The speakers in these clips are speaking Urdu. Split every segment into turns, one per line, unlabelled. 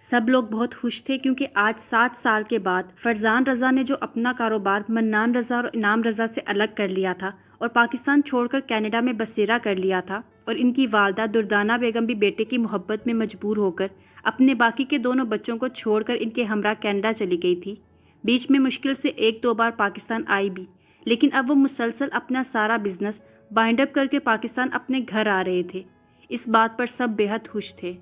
سب لوگ بہت خوش تھے کیونکہ آج 7 سال کے بعد فرزان رضا نے جو اپنا کاروبار منان رضا اور انعام رضا سے الگ کر لیا تھا اور پاکستان چھوڑ کر کینیڈا میں بسیرا کر لیا تھا، اور ان کی والدہ دردانہ بیگم بھی بیٹے کی محبت میں مجبور ہو کر اپنے باقی کے دونوں بچوں کو چھوڑ کر ان کے ہمراہ کینیڈا چلی گئی تھی۔ بیچ میں مشکل سے 1-2 بار پاکستان آئی بھی، لیکن اب وہ مسلسل اپنا سارا بزنس بائنڈ اپ کر کے پاکستان اپنے گھر آ رہے تھے۔ اس بات پر سب بے حد خوش تھے۔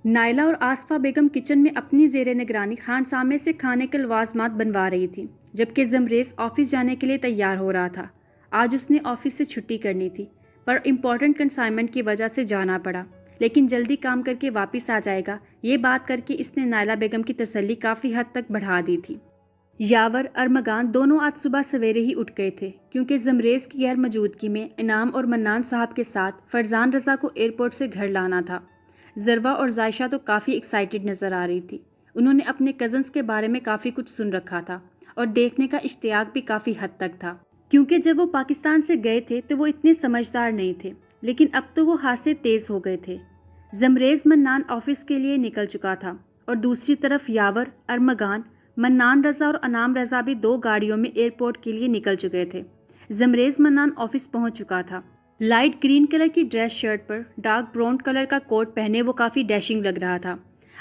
نائلہ اور آصفہ بیگم کچن میں اپنی زیر نگرانی خان سامے سے کھانے کے لوازمات بنوا رہی تھی، جبکہ زمریز آفس جانے کے لیے تیار ہو رہا تھا۔ آج اس نے آفس سے چھٹی کرنی تھی، پر امپورٹنٹ کنسائنمنٹ کی وجہ سے جانا پڑا، لیکن جلدی کام کر کے واپس آ جائے گا، یہ بات کر کے اس نے نائلہ بیگم کی تسلی کافی حد تک بڑھا دی تھی۔ یاور ارمغان دونوں آج صبح سویرے ہی اٹھ گئے تھے، کیونکہ زمریز کی غیر موجودگی میں انعام اور منان صاحب کے ساتھ فرزان رضا کو ایئرپورٹ سے گھر لانا تھا۔ ذروہ اور ذائشہ تو کافی ایکسائٹڈ نظر آ رہی تھی۔ انہوں نے اپنے کزنز کے بارے میں کافی کچھ سن رکھا تھا اور دیکھنے کا اشتیاق بھی کافی حد تک تھا، کیونکہ جب وہ پاکستان سے گئے تھے تو وہ اتنے سمجھدار نہیں تھے، لیکن اب تو وہ ہاتھ سے تیز ہو گئے تھے۔ زمریز منان آفس کے لیے نکل چکا تھا اور دوسری طرف یاور، ارمغان، منان رضا اور انعام رضا بھی 2 گاڑیوں میں ایئرپورٹ کے لیے نکل چکے تھے۔ زمریز منان آفس پہنچ چکا تھا۔ لائٹ گرین کلر کی ڈریس شرٹ پر ڈارک براؤن کلر کا کوٹ پہنے وہ کافی ڈیشنگ لگ رہا تھا۔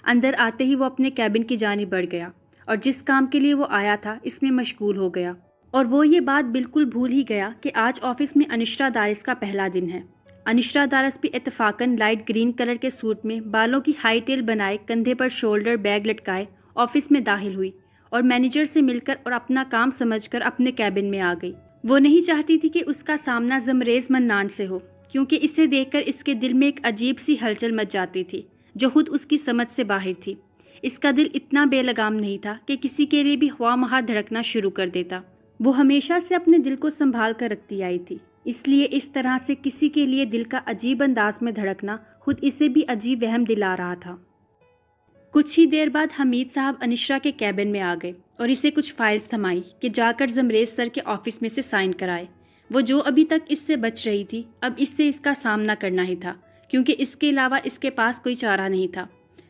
اندر آتے ہی وہ اپنے کیبن کی جانب بڑھ گیا اور جس کام کے لیے وہ آیا تھا اس میں مشغول ہو گیا، اور وہ یہ بات بالکل بھول ہی گیا کہ آج آفس میں انشرا دارس کا پہلا دن ہے۔ انشرا دارس بھی اتفاقاً لائٹ گرین کلر کے سوٹ میں بالوں کی ہائی ٹیل بنائے، کندھے پر شولڈر بیگ لٹکائے آفس میں داخل ہوئی اور مینیجر سے مل کر اور اپنا کام سمجھ کر اپنے کیبن میں آ گئی۔ وہ نہیں چاہتی تھی کہ اس کا سامنا زمریز منان سے ہو، کیونکہ اسے دیکھ کر اس کے دل میں ایک عجیب سی ہلچل مچ جاتی تھی جو خود اس کی سمجھ سے باہر تھی۔ اس کا دل اتنا بے لگام نہیں تھا کہ کسی کے لیے بھی خواہ مخواہ دھڑکنا شروع کر دیتا۔ وہ ہمیشہ سے اپنے دل کو سنبھال کر رکھتی آئی تھی، اس لیے اس طرح سے کسی کے لیے دل کا عجیب انداز میں دھڑکنا خود اسے بھی عجیب وہم دلا رہا تھا۔ کچھ ہی دیر بعد حمید صاحب انشرا کے کیبن میں آ گئے اور اسے کچھ فائلز تھمائی کہ جا کر زمریز سر کے آفس میں سے سائن کرائے۔ وہ جو ابھی تک اس سے بچ رہی تھی، اب اس سے اس کا سامنا کرنا ہی تھا، کیونکہ اس کے علاوہ اس کے پاس کوئی چارہ نہیں تھا۔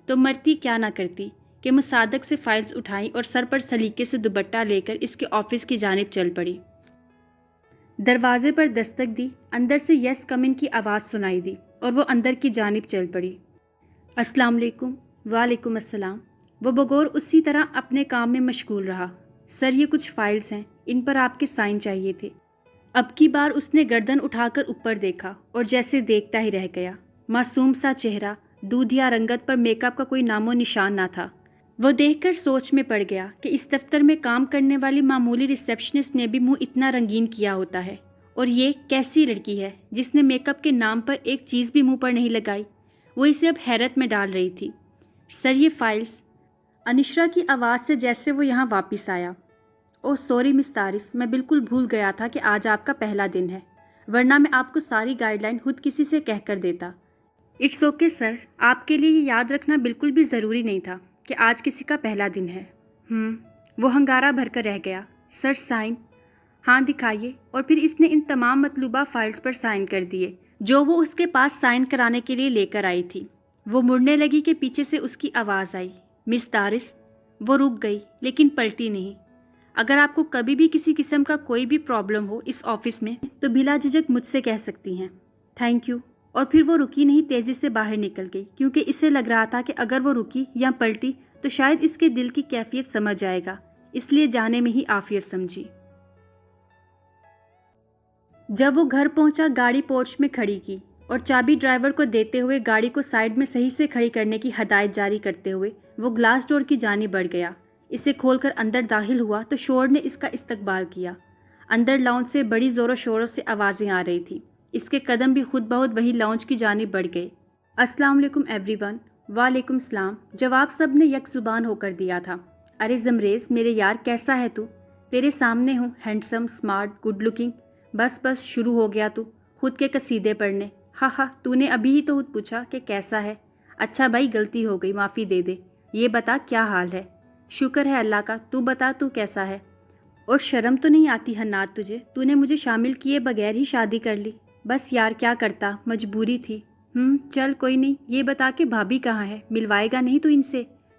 تو مرتی کیا نہ کرتی کہ مصادق سے فائلز اٹھائیں اور سر پر سلیقے سے دوپٹہ لے کر اس کے آفس کی جانب چل پڑی۔ دروازے پر دستک دی، اندر سے یس کم ان کی آواز سنائی دی اور وہ اندر کی جانب چل پڑی۔ السلام علیکم۔ وعلیکم السلام۔ وہ بغور اسی طرح اپنے کام میں مشغول رہا۔ سر یہ کچھ فائلز ہیں، ان پر آپ کے سائن چاہیے تھے۔ اب کی بار اس نے گردن اٹھا کر اوپر دیکھا اور جیسے دیکھتا ہی رہ گیا۔ معصوم سا چہرہ، دودھیا رنگت پر میک اپ کا کوئی نام و نشان نہ تھا۔ وہ دیکھ کر سوچ میں پڑ گیا کہ اس دفتر میں کام کرنے والی معمولی ریسیپشنسٹ نے بھی منہ اتنا رنگین کیا ہوتا ہے، اور یہ کیسی لڑکی ہے جس نے میک اپ کے نام پر ایک چیز بھی منہ پر نہیں لگائی۔ وہ اسے اب حیرت میں ڈال رہی تھی۔ سر یہ فائلز، انشرا کی آواز سے جیسے وہ یہاں واپس آیا۔ اوہ سوری مس دارس، میں بالکل بھول گیا تھا کہ آج آپ کا پہلا دن ہے، ورنہ میں آپ کو ساری گائیڈ لائن خود کسی سے کہہ کر دیتا۔ اٹس اوکے سر، آپ کے لیے یہ یاد رکھنا بالکل بھی ضروری نہیں تھا کہ آج کسی کا پہلا دن ہے۔ وہ ہنگارہ بھر کر رہ گیا۔ سر سائن؟ ہاں دکھائیے۔ اور پھر اس نے ان تمام مطلوبہ فائلز پر سائن کر دیے جو وہ اس کے پاس سائن کرانے کے لیے لے کر آئی تھی۔ وہ مڑنے لگی کہ پیچھے سے اس کی آواز آئی، مس دارس۔ وہ رک گئی لیکن پلٹی نہیں۔ اگر آپ کو کبھی بھی کسی قسم کا کوئی بھی پرابلم ہو اس آفس میں تو بلا جھجک مجھ سے کہہ سکتی ہیں۔ Thank you. اور پھر وہ رکی نہیں، تیزی سے باہر نکل گئی، کیونکہ اسے لگ رہا تھا کہ اگر وہ رکی یا پلٹی تو شاید اس کے دل کی کیفیت سمجھ جائے گا، اس لیے جانے میں ہی عافیت سمجھی۔ جب وہ گھر پہنچا، گاڑی پورچ میں کھڑی کی اور چابی ڈرائیور کو دیتے ہوئے گاڑی کو سائیڈ میں صحیح سے کھڑی کرنے کی ہدایت جاری کرتے ہوئے وہ گلاس ڈور کی جانب بڑھ گیا۔ اسے کھول کر اندر داخل ہوا تو شور نے اس کا استقبال کیا۔ اندر لاؤنج سے بڑی زور و شوروں سے آوازیں آ رہی تھیں۔ اس کے قدم بھی خود بخود وہی لاؤنج کی جانب بڑھ گئے۔ السلام علیکم ایوری ون۔ وعلیکم السلام، جواب سب نے یک زبان ہو کر دیا تھا۔ ارے زمریز میرے یار، کیسا ہے تو؟ تیرے سامنے ہوں، ہینڈسم، اسمارٹ، گڈ لکنگ۔ بس شروع ہو گیا تو خود کے قصیدے پڑھنے۔ ہاں تو نے ابھی ہی تو خود پوچھا کہ کیسا ہے۔ اچھا بھائی، غلطی ہو گئی، معافی دے دے۔ یہ بتا کیا حال ہے؟ شکر ہے اللہ کا، تو بتا تو کیسا ہے؟ اور شرم تو نہیں آتی حنات تجھے؟ تو نے مجھے شامل کیے بغیر ہی شادی کر لی۔ بس یار کیا کرتا، مجبوری تھی۔ چل کوئی نہیں، یہ بتا کہ بھابھی کہاں ہے، ملوائے گا نہیں تو ان سے؟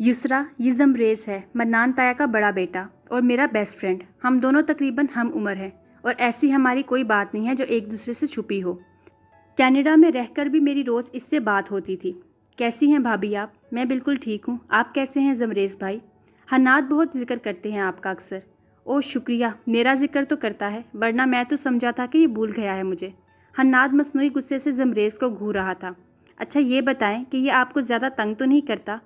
یسرا، یہ زمریز ہے، منان تایا کا بڑا بیٹا اور میرا بیسٹ فرینڈ۔ ہم دونوں تقریباً ہم عمر ہیں اور ایسی ہماری کوئی بات نہیں ہے جو ایک دوسرے سے چھپی ہو۔ کینیڈا میں رہ کر بھی میری روز اس سے بات ہوتی تھی۔ کیسی ہیں بھابھی آپ؟ میں بالکل ٹھیک ہوں، آپ کیسے ہیں زمریز بھائی؟ حناد بہت ذکر کرتے ہیں آپ کا اکثر۔ اوہ شکریہ، میرا ذکر تو کرتا ہے، ورنہ میں تو سمجھا تھا کہ یہ بھول گیا ہے مجھے۔ حناد مصنوعی غصے سے زمریز کو گھور رہا تھا۔ اچھا یہ بتائیں کہ یہ آپ کو زیادہ تنگ تو نہیں کرتا؟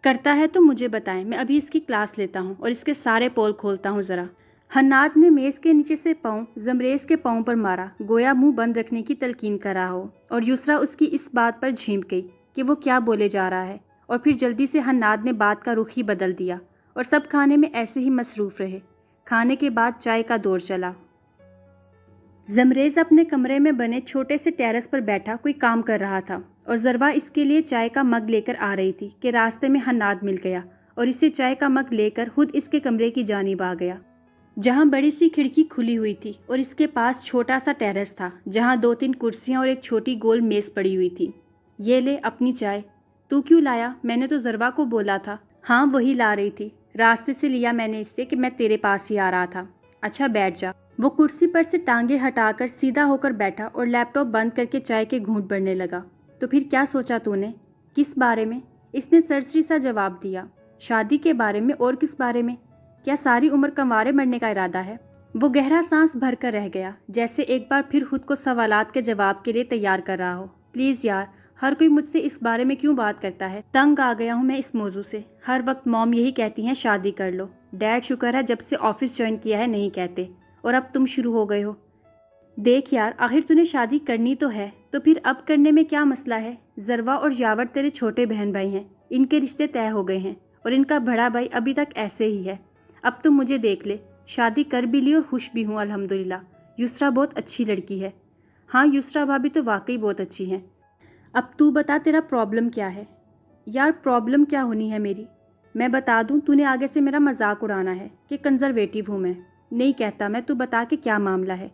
کرتا ہے تو مجھے بتائیں، میں ابھی اس کی کلاس لیتا ہوں اور اس کے سارے پول کھولتا ہوں ذرا۔ حناد نے میز کے نیچے سے پاؤں زمریز کے پاؤں پر مارا، گویا منہ بند رکھنے کی تلقین کر رہا ہو، اور یسرا اس کی اس بات پر جھینپ گئی کہ وہ کیا بولے جا رہا ہے، اور پھر جلدی سے حناد نے بات کا رخ ہی بدل دیا اور سب کھانے میں ایسے ہی مصروف رہے۔ کھانے کے بعد چائے کا دور چلا۔ زمریز اپنے کمرے میں بنے چھوٹے سے ٹیرس پر بیٹھا کوئی کام کر رہا تھا اور ذروہ اس کے لیے چائے کا مگ لے کر آ رہی تھی کہ راستے میں حناد مل گیا اور اسے چائے کا مگ لے کر خود اس کے کمرے کی جانب آ گیا، جہاں بڑی سی کھڑکی کھلی ہوئی تھی اور اس کے پاس چھوٹا سا ٹیرس تھا جہاں 2-3 کرسیاں اور ایک چھوٹی گول میز پڑی ہوئی تھی۔ یہ لے اپنی چائے۔ تو کیوں لایا؟ میں نے تو ذروہ کو بولا تھا۔ ہاں وہی لا رہی تھی، راستے سے لیا میں نے اس سے کہ میں تیرے پاس ہی آ رہا تھا۔ اچھا بیٹھ جا۔ وہ کرسی پر سے ٹانگیں ہٹا کر سیدھا ہو کر بیٹھا اور لیپ ٹاپ بند کر کے چائے کے گھونٹ بھرنے لگا۔ تو پھر کیا سوچا تو نے؟ کس بارے میں؟ اس نے سرسری سا جواب دیا۔ شادی کے بارے میں، اور کس بارے میں؟ کیا ساری عمر کنوارے مرنے کا ارادہ ہے؟ وہ گہرا سانس بھر کر رہ گیا، جیسے ایک بار پھر خود کو سوالات کے جواب کے لیے تیار کر رہا ہو۔ پلیز یار، ہر کوئی مجھ سے اس بارے میں کیوں بات کرتا ہے؟ تنگ آ گیا ہوں میں اس موضوع سے۔ ہر وقت موم یہی کہتی ہیں شادی کر لو۔ ڈیڈ شکر ہے جب سے آفس جوائن کیا ہے نہیں کہتے، اور اب تم شروع ہو گئے ہو۔ دیکھ یار، آخر تُنے شادی کرنی تو ہے، تو پھر اب کرنے میں کیا مسئلہ ہے؟ ذروہ اور یاور تیرے چھوٹے بہن بھائی ہیں، ان کے رشتے طے ہو گئے ہیں، اور ان کا بڑا بھائی ابھی تک ایسے ہی ہے۔ اب تم مجھے دیکھ لے، شادی کر بھی لی اور خوش بھی ہوں الحمدللہ۔ یسرا بہت اچھی لڑکی ہے۔ ہاں یسرا بھابھی تو واقعی بہت اچھی ہیں۔ اب تو بتا تیرا پرابلم کیا ہے؟ یار پرابلم کیا ہونی ہے میری؟ میں بتا دوں، تو نے آگے سے میرا مذاق اڑانا ہے کہ کنزرویٹیو ہوں میں؟ نہیں کہتا میں، تو بتا کہ کیا معاملہ ہے۔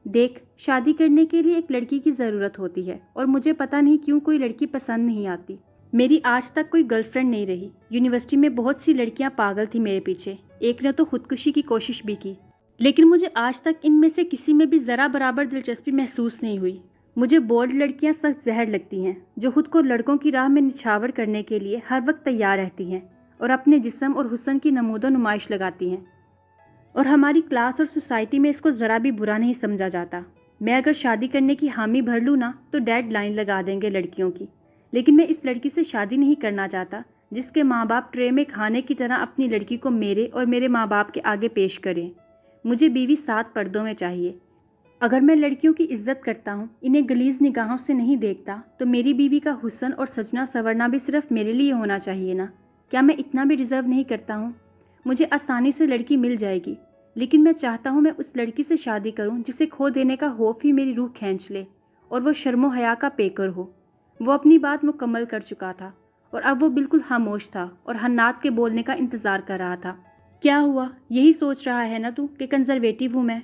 دیکھ، شادی کرنے کے لیے ایک لڑکی کی ضرورت ہوتی ہے، اور مجھے پتہ نہیں کیوں کوئی لڑکی پسند نہیں آتی۔ میری آج تک کوئی گرل فرینڈ نہیں رہی۔ یونیورسٹی میں بہت سی لڑکیاں پاگل تھیں میرے پیچھے، ایک نے تو خودکشی کی کوشش بھی کی، لیکن مجھے آج تک ان میں سے کسی میں بھی ذرا برابر دلچسپی محسوس نہیں ہوئی۔ مجھے بولڈ لڑکیاں سخت زہر لگتی ہیں، جو خود کو لڑکوں کی راہ میں نچھاور کرنے کے لیے ہر وقت تیار رہتی ہیں اور اپنے جسم اور حسن کی نمود و نمائش لگاتی ہیں، اور ہماری کلاس اور سوسائٹی میں اس کو ذرا بھی برا نہیں سمجھا جاتا۔ میں اگر شادی کرنے کی حامی بھر لوں نا تو ڈیڈ لائن لگا دیں گے لڑکیوں کی، لیکن میں اس لڑکی سے شادی نہیں کرنا چاہتا جس کے ماں باپ ٹرے میں کھانے کی طرح اپنی لڑکی کو میرے اور میرے ماں باپ کے آگے پیش کریں۔ مجھے بیوی 7 پردوں میں چاہیے۔ اگر میں لڑکیوں کی عزت کرتا ہوں، انہیں غلیظ نگاہوں سے نہیں دیکھتا، تو میری بیوی کا حسن اور سجنا سورنا بھی صرف میرے لیے ہونا چاہیے نا؟ کیا میں اتنا بھی ڈیزرو نہیں کرتا ہوں؟ مجھے آسانی سے لڑکی مل جائے گی، لیکن میں چاہتا ہوں میں اس لڑکی سے شادی کروں جسے کھو دینے کا خوف ہی میری روح کھینچ لے، اور وہ شرم و حیا کا پیکر ہو۔ وہ اپنی بات مکمل کر چکا تھا اور اب وہ بالکل خاموش تھا اور حناد کے بولنے کا انتظار کر رہا تھا۔ کیا ہوا؟ یہی سوچ رہا ہے نا تو کہ کنزرویٹیو ہوں میں؟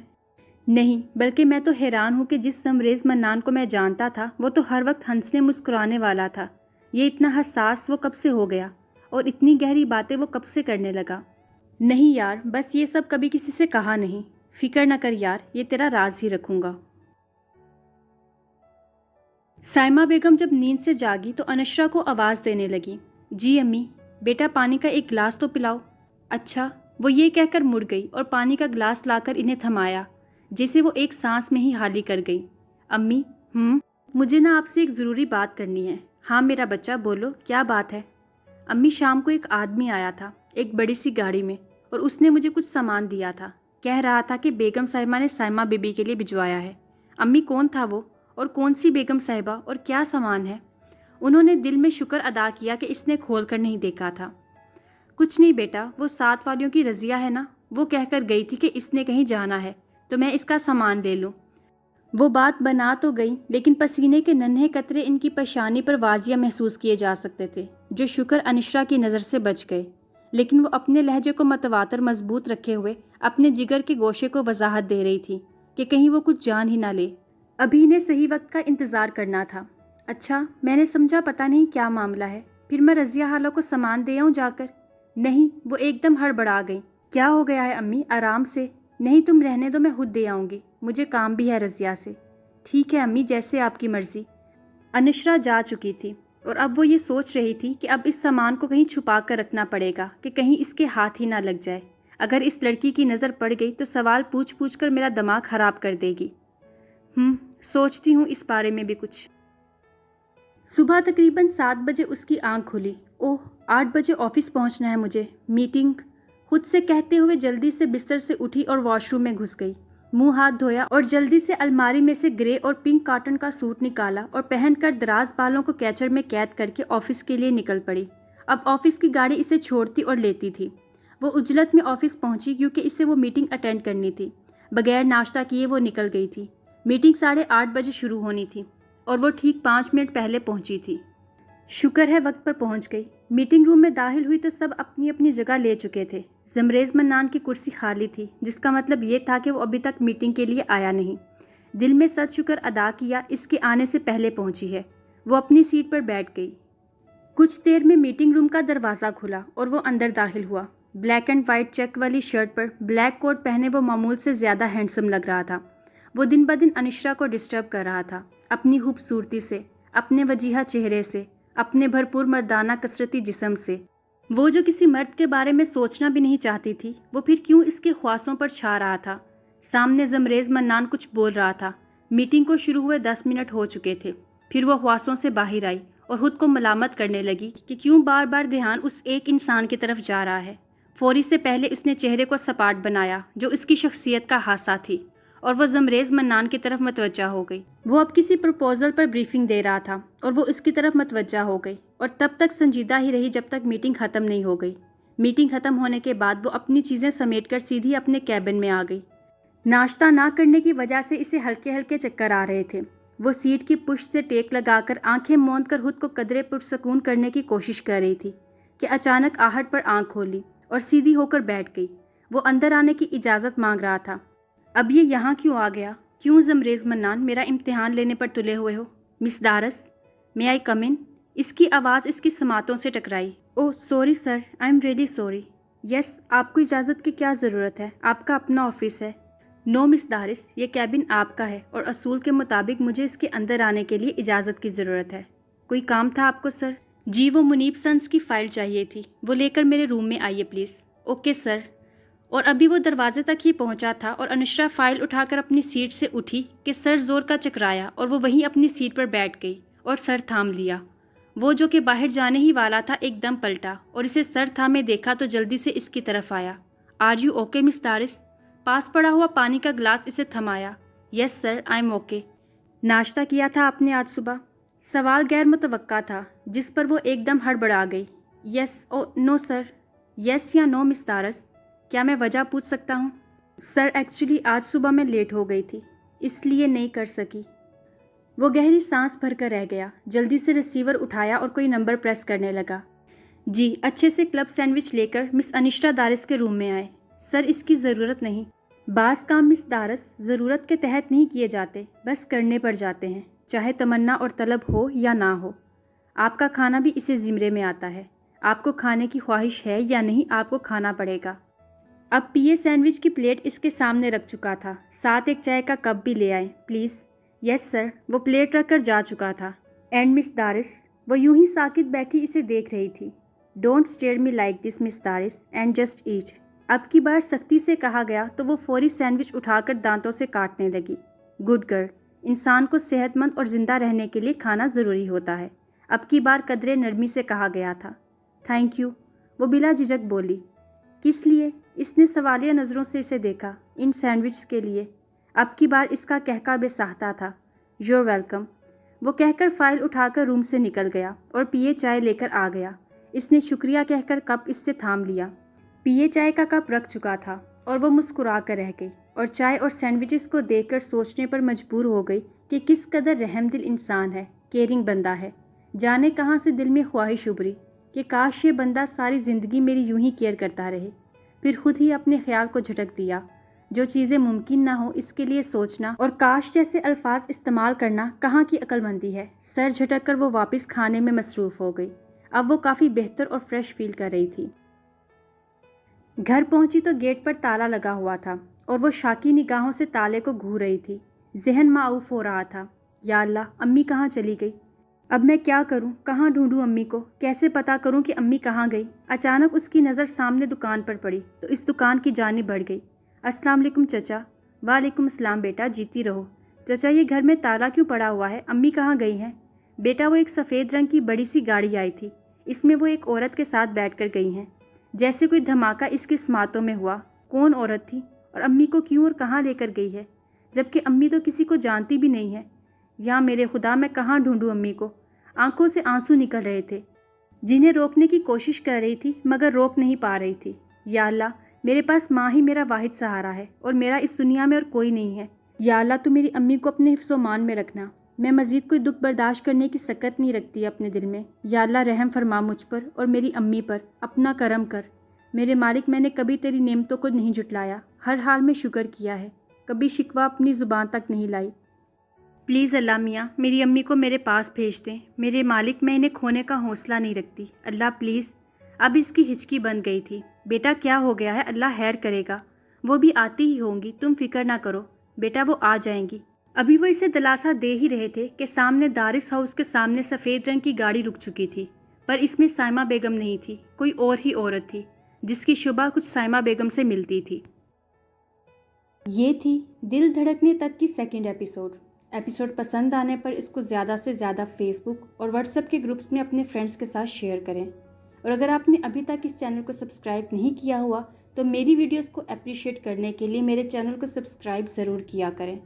نہیں، بلکہ میں تو حیران ہوں کہ جس زمریز منان کو میں جانتا تھا وہ تو ہر وقت ہنسنے مسکرانے والا تھا، یہ اتنا حساس وہ کب سے ہو گیا، اور اتنی گہری باتیں وہ کب سے کرنے لگا؟ نہیں یار، بس یہ سب کبھی کسی سے کہا نہیں۔ فکر نہ کر یار، یہ تیرا راز ہی رکھوں گا۔ سائمہ بیگم جب نیند سے جاگی تو انشرا کو آواز دینے لگی، جی امی، بیٹا پانی کا ایک گلاس تو پلاؤ۔ اچھا، وہ یہ کہہ کر مڑ گئی اور پانی کا گلاس لا کر انہیں تھمایا، جیسے وہ ایک سانس میں ہی حالی کر گئی۔ امی، مجھے نا آپ سے ایک ضروری بات کرنی ہے۔ ہاں میرا بچہ، بولو کیا بات ہے؟ امی، شام کو ایک آدمی آیا تھا ایک بڑی سی گاڑی میں، اور اس نے مجھے کچھ سامان دیا تھا، کہہ رہا تھا کہ بیگم صاحبہ نے سائمہ بی بی کے لیے بھجوایا ہے۔ امی کون تھا وہ، اور کون سی بیگم صاحبہ، اور کیا سامان ہے؟ انہوں نے دل میں شکر ادا کیا کہ اس نے کھول کر نہیں دیکھا تھا۔ کچھ نہیں بیٹا، وہ 7 والیوں کی رضیہ ہے نا، وہ کہہ کر گئی تھی کہ اس نے کہیں جانا ہے تو میں اس کا سامان لے لوں۔ وہ بات بنا تو گئی، لیکن پسینے کے ننھے قطرے ان کی پیشانی پر واضح محسوس کیے جا سکتے تھے، جو شکر انشرا کی نظر سے بچ گئے، لیکن وہ اپنے لہجے کو متواتر مضبوط رکھے ہوئے اپنے جگر کے گوشے کو وضاحت دے رہی تھی کہ کہیں وہ کچھ جان ہی نہ لے۔ ابھی انہیں صحیح وقت کا انتظار کرنا تھا۔ اچھا، میں نے سمجھا پتہ نہیں کیا معاملہ ہے۔ پھر میں رضیہ خالہ کو سامان دے آؤں جا کر؟ نہیں، وہ ایک دم ہڑبڑا گئی۔ کیا ہو گیا ہے امی؟ آرام سے۔ نہیں تم رہنے دو، میں خود دے آؤں گی، مجھے کام بھی ہے رضیہ سے۔ ٹھیک ہے امی، جیسے آپ کی مرضی۔ انشرا جا چکی تھی اور اب وہ یہ سوچ رہی تھی کہ اب اس سامان کو کہیں چھپا کر رکھنا پڑے گا کہ کہیں اس کے ہاتھ ہی نہ لگ جائے۔ اگر اس لڑکی کی نظر پڑ گئی تو سوال پوچھ پوچھ کر میرا دماغ خراب کر دے گی۔ سوچتی ہوں اس بارے میں بھی کچھ۔ صبح تقریباً 7 بجے اس کی آنکھ کھلی۔ اوہ، 8 بجے آفس پہنچنا ہے مجھے، میٹنگ۔ خود سے کہتے ہوئے جلدی سے بستر سے اٹھی اور واش روم میں گھس گئی۔ منہ ہاتھ دھویا اور جلدی سے الماری میں سے گرے اور پنک کاٹن کا سوٹ نکالا اور پہن کر دراز بالوں کو کیچر میں قید کر کے آفس کے لیے نکل پڑی۔ اب آفس کی گاڑی اسے چھوڑتی اور لیتی تھی۔ وہ عجلت میں آفس پہنچی کیونکہ اسے وہ میٹنگ اٹینڈ کرنی تھی۔ بغیر ناشتہ کیے وہ نکل گئی تھی۔ میٹنگ 8:30 بجے شروع ہونی تھی اور وہ ٹھیک 5 منٹ پہلے پہنچی تھی۔ شکر ہے وقت پر پہنچ گئی۔ میٹنگ روم میں داخل ہوئی تو سب اپنی اپنی جگہ لے چکے تھے۔ زمریز منان کی کرسی خالی تھی، جس کا مطلب یہ تھا کہ وہ ابھی تک میٹنگ کے لیے آیا نہیں۔ دل میں صد شکر ادا کیا، اس کے آنے سے پہلے پہنچی ہے۔ وہ اپنی سیٹ پر بیٹھ گئی۔ کچھ دیر میں میٹنگ روم کا دروازہ کھلا اور وہ اندر داخل ہوا۔ بلیک اینڈ وائٹ چیک والی شرٹ پر بلیک کوٹ پہنے وہ معمول سے زیادہ ہینڈسم لگ رہا تھا۔ وہ دن بدن انشرا کو ڈسٹرب کر رہا تھا، اپنی خوبصورتی سے، اپنے وجیہہ چہرے سے، اپنے بھرپور مردانہ کثرتی جسم سے۔ وہ جو کسی مرد کے بارے میں سوچنا بھی نہیں چاہتی تھی، وہ پھر کیوں اس کے خواصوں پر چھا رہا تھا؟ سامنے زمریز منان کچھ بول رہا تھا۔ میٹنگ کو شروع ہوئے 10 منٹ ہو چکے تھے۔ پھر وہ خواصوں سے باہر آئی اور خود کو ملامت کرنے لگی کہ کیوں بار بار دھیان اس ایک انسان کی طرف جا رہا ہے۔ فوری سے پہلے اس نے چہرے کو سپاٹ بنایا جو اس کی شخصیت کا حصہ تھی، اور وہ زمریز منان کی طرف متوجہ ہو گئی۔ وہ اب کسی پروپوزل پر بریفنگ دے رہا تھا اور وہ اس کی طرف متوجہ ہو گئی، اور تب تک سنجیدہ ہی رہی جب تک میٹنگ ختم نہیں ہو گئی۔ میٹنگ ختم ہونے کے بعد وہ اپنی چیزیں سمیٹ کر سیدھی اپنے کیبن میں آ گئی۔ ناشتہ نہ کرنے کی وجہ سے اسے ہلکے ہلکے چکر آ رہے تھے۔ وہ سیٹ کی پشت سے ٹیک لگا کر آنکھیں موند کر خود کو قدرے پرسکون کرنے کی کوشش کر رہی تھی کہ اچانک آہٹ پر آنکھ کھولی اور سیدھی ہو کر بیٹھ گئی۔ وہ اندر آنے کی اجازت مانگ رہا تھا۔ اب یہ یہاں کیوں آ گیا؟ کیوں زمریز منان میرا امتحان لینے پر تلے ہوئے ہو؟ مس دارس، میں آئی کم ان؟ اس کی آواز اس کی سماعتوں سے ٹکرائی۔ Oh sorry sir, I am really sorry. Yes, آپ کو اجازت کی کیا ضرورت ہے؟ آپ کا اپنا آفس ہے۔ نو مس دارس، یہ کیبن آپ کا ہے اور اصول کے مطابق مجھے اس کے اندر آنے کے لیے اجازت کی ضرورت ہے۔ کوئی کام تھا آپ کو سر؟ جی، وہ منیب سنس کی فائل چاہیے تھی، وہ لے کر میرے روم میں آئیے پلیز۔ Okay sir. اور ابھی وہ دروازے تک ہی پہنچا تھا اور انشرا فائل اٹھا کر اپنی سیٹ سے اٹھی کہ سر زور کا چکرایا اور وہ وہیں اپنی سیٹ پر بیٹھ گئی اور سر تھام لیا۔ وہ جو کہ باہر جانے ہی والا تھا ایک دم پلٹا اور اسے سر تھامے دیکھا تو جلدی سے اس کی طرف آیا۔ آر یو اوکے مس دارس؟ پاس پڑا ہوا پانی کا گلاس اسے تھمایا۔ یس سر، آئی ایم اوکے۔ ناشتہ کیا تھا آپ نے آج صبح؟ سوال غیر متوقع تھا جس پر وہ ایک دم ہڑبڑا گئی۔ یس، او نو سر۔ یس یا نو مس دارس؟ کیا میں وجہ پوچھ سکتا ہوں؟ سر ایکچولی آج صبح میں لیٹ ہو گئی تھی، اس لیے نہیں کر سکی۔ وہ گہری سانس بھر کر رہ گیا، جلدی سے ریسیور اٹھایا اور کوئی نمبر پریس کرنے لگا۔ جی، اچھے سے کلب سینڈوچ لے کر مس انشرا دارس کے روم میں آئے۔ سر اس کی ضرورت نہیں۔ بعض کام مس دارس ضرورت کے تحت نہیں کیے جاتے، بس کرنے پڑ جاتے ہیں، چاہے تمنا اور طلب ہو یا نہ ہو۔ آپ کا کھانا بھی اسی زمرے میں آتا ہے۔ آپ کو کھانے کی خواہش ہے یا نہیں، آپ کو کھانا پڑے گا۔ اب پیے سینڈوچ کی پلیٹ اس کے سامنے رکھ چکا تھا، ساتھ ایک چائے کا کپ بھی لے آئے پلیز۔ یس سر۔ وہ پلیٹ رکھ کر جا چکا تھا۔ And miss Daras? وہ یوں ہی ساکت بیٹھی اسے دیکھ رہی تھی۔ Don't stare me like this miss Daras and just eat. اب کی بار سختی سے کہا گیا تو وہ فوری سینڈوچ اٹھا کر دانتوں سے کاٹنے لگی۔ گڈ گرل، انسان کو صحت مند اور زندہ رہنے کے لیے کھانا ضروری ہوتا ہے۔ اب کی بار قدرے نرمی سے کہا گیا تھا۔ تھینک یو، وہ بلا جھجک بولی۔ کس لیے؟ اس نے سوالیہ نظروں سے اسے دیکھا۔ ان سینڈوچز کے لیے۔ اب کی بار اس کا کہکا بے ساختہ تھا۔ یور ویلکم، وہ کہہ کر فائل اٹھا کر روم سے نکل گیا اور پیے چائے لے کر آ گیا۔ اس نے شکریہ کہہ کر کپ اس سے تھام لیا۔ پیے چائے کا کپ رکھ چکا تھا اور وہ مسکرا کر رہ گئی اور چائے اور سینڈوچز کو دیکھ کر سوچنے پر مجبور ہو گئی کہ کس قدر رحم دل انسان ہے، کیئرنگ بندہ ہے۔ جانے کہاں سے دل میں خواہش ابھری کہ کاش یہ بندہ ساری زندگی میری یوں ہی کیئر کرتا رہے۔ پھر خود ہی اپنے خیال کو جھٹک دیا۔ جو چیزیں ممکن نہ ہو اس کے لیے سوچنا اور کاش جیسے الفاظ استعمال کرنا کہاں کی عقل مندی ہے۔ سر جھٹک کر وہ واپس کھانے میں مصروف ہو گئی۔ اب وہ کافی بہتر اور فریش فیل کر رہی تھی۔ گھر پہنچی تو گیٹ پر تالا لگا ہوا تھا اور وہ شاکی نگاہوں سے تالے کو گھور رہی تھی۔ ذہن معاوف ہو رہا تھا، یا اللہ امی کہاں چلی گئی؟ اب میں کیا کروں؟ کہاں ڈھونڈوں امی کو؟ کیسے پتہ کروں کہ امی کہاں گئی؟ اچانک اس کی نظر سامنے دکان پر پڑی تو اس دکان کی جانب بڑھ گئی۔ السلام علیکم چچا۔ وعلیکم السلام بیٹا، جیتی رہو۔ چچا یہ گھر میں تالا کیوں پڑا ہوا ہے؟ امی کہاں گئی ہیں؟ بیٹا وہ ایک سفید رنگ کی بڑی سی گاڑی آئی تھی، اس میں وہ ایک عورت کے ساتھ بیٹھ کر گئی ہیں۔ جیسے کوئی دھماکہ اس کی سماعتوں میں ہوا۔ کون عورت تھی اور امی کو کیوں اور کہاں لے کر گئی ہے؟ جبکہ امی تو کسی کو جانتی بھی نہیں ہے۔ یا میرے خدا، میں کہاں ڈھونڈوں امی کو؟ آنکھوں سے آنسو نکل رہے تھے جنہیں روکنے کی کوشش کر رہی تھی مگر روک نہیں پا رہی تھی۔ یا اللہ میرے پاس ماں ہی میرا واحد سہارا ہے اور میرا اس دنیا میں اور کوئی نہیں ہے۔ یا اللہ تو میری امی کو اپنے حفظ و مان میں رکھنا۔ میں مزید کوئی دکھ برداشت کرنے کی سکت نہیں رکھتی اپنے دل میں۔ یا اللہ رحم فرما مجھ پر اور میری امی پر، اپنا کرم کر۔ میرے مالک میں نے کبھی تیری نعمتوں کو نہیں جھٹلایا، ہر حال میں شکر کیا ہے، کبھی شکوہ اپنی زبان تک نہیں لائی۔ پلیز اللہ میاں میری امی کو میرے پاس بھیج دیں۔ میرے مالک میں انہیں کھونے کا حوصلہ نہیں رکھتی، اللہ پلیز۔ اب اس کی ہچکی بن گئی تھی۔ بیٹا کیا ہو گیا ہے؟ اللہ خیر کرے گا، وہ بھی آتی ہی ہوں گی، تم فکر نہ کرو بیٹا، وہ آ جائیں گی۔ ابھی وہ اسے دلاسا دے ہی رہے تھے کہ سامنے دارس ہاؤس کے سامنے سفید رنگ کی گاڑی رک چکی تھی، پر اس میں سائمہ بیگم نہیں تھی، کوئی اور ہی عورت تھی جس کی شبہ کچھ سائمہ بیگم سے ملتی تھی۔ یہ تھی دل دھڑکنے تک کی سیکنڈ ایپیسوڈ پسند آنے پر اس کو زیادہ سے زیادہ فیس بک اور واٹس ایپ کے گروپس میں اپنے فرینڈس کے ساتھ شیئر کریں، اور اگر آپ نے ابھی تک اس چینل کو سبسکرائب نہیں کیا ہوا تو میری ویڈیوز کو اپریشیٹ کرنے کے لیے میرے چینل کو سبسکرائب ضرور کیا کریں،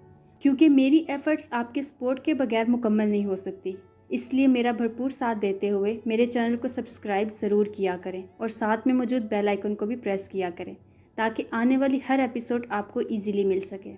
کیونکہ میری ایفرٹس آپ کے سپورٹ کے بغیر مکمل نہیں ہو سکتی۔ اس لیے میرا بھرپور ساتھ دیتے ہوئے میرے چینل کو سبسکرائب ضرور کیا کریں اور ساتھ میں موجود بیل آئیکن کو بھی پریس کیا کریں تاکہ آنے والی ہر ایپیسوڈ آپ کو ایزیلی مل سکے۔